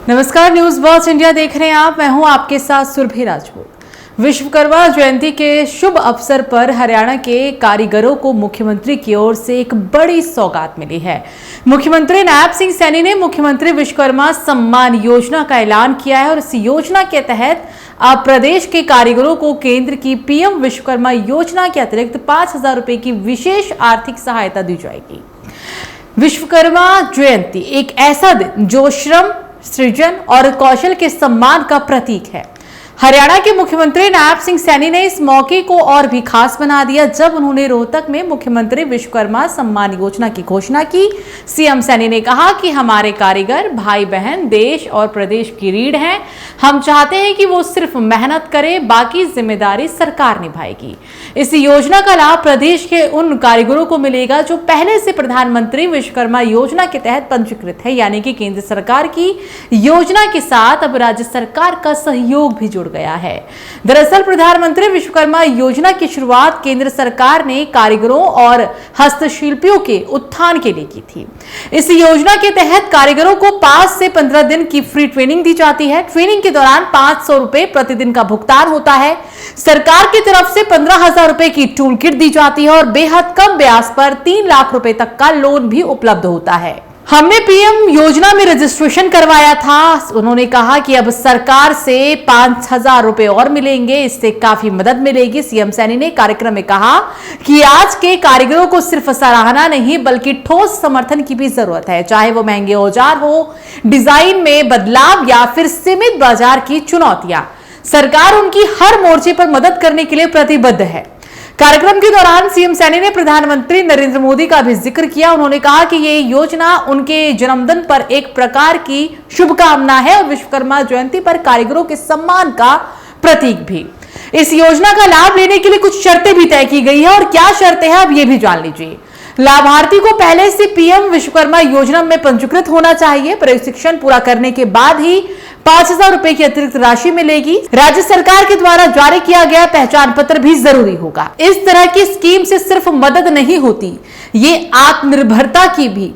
नमस्कार, news watch India देख रहे हैं आप। मैं हूं आपके साथ सुरभि राजपूत। विश्वकर्मा जयंती के शुभ अवसर पर हरियाणा के कारीगरों को मुख्यमंत्री की ओर से एक बड़ी सौगात मिली है। मुख्यमंत्री नायब सिंह सैनी ने मुख्यमंत्री विश्वकर्मा सम्मान योजना का ऐलान किया है और इस योजना के तहत अब प्रदेश के कारीगरों को केंद्र की पीएम विश्वकर्मा योजना के अतिरिक्त 5,000 रुपए की विशेष आर्थिक सहायता दी जाएगी। विश्वकर्मा जयंती एक ऐसा दिन जो श्रम, सृजन और कौशल के सम्मान का प्रतीक है। हरियाणा के मुख्यमंत्री नायब सिंह सैनी ने इस मौके को और भी खास बना दिया जब उन्होंने रोहतक में मुख्यमंत्री विश्वकर्मा सम्मान योजना की घोषणा की। सीएम सैनी ने कहा कि हमारे कारीगर भाई बहन देश और प्रदेश की रीढ़ हैं। हम चाहते हैं कि वो सिर्फ मेहनत करें, बाकी जिम्मेदारी सरकार निभाएगी। इस योजना का लाभ प्रदेश के उन कारीगरों को मिलेगा जो पहले से प्रधानमंत्री विश्वकर्मा योजना के तहत पंजीकृत है, यानी कि केंद्र सरकार की योजना के साथ अब राज्य सरकार का सहयोग भी गया है। दरअसल प्रधानमंत्री विश्वकर्मा योजना की शुरुआत केंद्र सरकार ने कारीगरों और हस्तशिल्पियों के उत्थान के लिए की थी। इस योजना के तहत कारीगरों को 5 से 15 दिन की फ्री ट्रेनिंग दी जाती है। ट्रेनिंग के दौरान 500 रुपए प्रतिदिन का भुगतान होता है। सरकार की तरफ से 15,000 रुपए की टूल किट दी जाती है और बेहद कम ब्याज पर 3 लाख रुपए तक का लोन भी उपलब्ध होता है। हमने पीएम योजना में रजिस्ट्रेशन करवाया था। उन्होंने कहा कि अब सरकार से 5,000 रुपए और मिलेंगे, इससे काफी मदद मिलेगी। सीएम सैनी ने कार्यक्रम में कहा कि आज के कारीगरों को सिर्फ सराहना नहीं बल्कि ठोस समर्थन की भी जरूरत है, चाहे वो महंगे औजार हो, डिजाइन में बदलाव या फिर सीमित बाजार की चुनौतियां। सरकार उनकी हर मोर्चे पर मदद करने के लिए प्रतिबद्ध है। कार्यक्रम के दौरान सीएम सैनी ने प्रधानमंत्री नरेंद्र मोदी का भी जिक्र किया। उन्होंने कहा कि ये योजना उनके जन्मदिन पर एक प्रकार की शुभकामना है और विश्वकर्मा जयंती पर कारीगरों के सम्मान का प्रतीक भी। इस योजना का लाभ लेने के लिए कुछ शर्तें भी तय की गई है और क्या शर्तें हैं अब ये भी जान लीजिए। लाभार्थी को पहले से पीएम विश्वकर्मा योजना में पंजीकृत होना चाहिए। प्रशिक्षण पूरा करने के बाद ही 5,000 रुपए की अतिरिक्त राशि मिलेगी। राज्य सरकार के द्वारा जारी किया गया पहचान पत्र भी जरूरी होगा। इस तरह की स्कीम से सिर्फ मदद नहीं होती, ये आत्मनिर्भरता की भी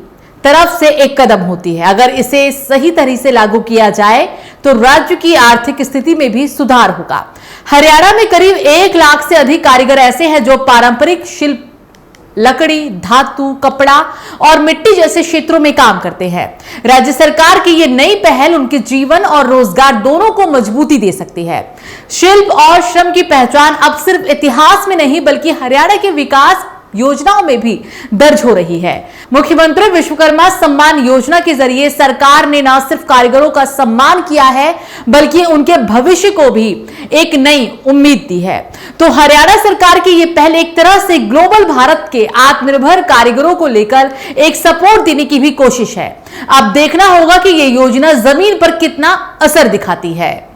तरफ से एक कदम होती है। अगर इसे सही तरह से लागू किया जाए तो राज्य की आर्थिक स्थिति में भी सुधार होगा। हरियाणा में करीब 1 लाख से अधिक कारीगर ऐसे हैं जो पारंपरिक शिल्प, लकड़ी, धातु, कपड़ा और मिट्टी जैसे क्षेत्रों में काम करते हैं। राज्य सरकार की ये नई पहल उनके जीवन और रोजगार दोनों को मजबूती दे सकती है। शिल्प और श्रम की पहचान अब सिर्फ इतिहास में नहीं बल्कि हरियाणा के विकास योजनाओं में भी दर्ज हो रही है। मुख्यमंत्री विश्वकर्मा सम्मान योजना के जरिए सरकार ने न सिर्फ कारीगरों का सम्मान किया है बल्कि उनके भविष्य को भी एक नई उम्मीद दी है। तो हरियाणा सरकार की ये पहल एक तरह से ग्लोबल भारत के आत्मनिर्भर कारीगरों को लेकर एक सपोर्ट देने की भी कोशिश है। अब देखना होगा कि ये योजना जमीन पर कितना असर दिखाती है।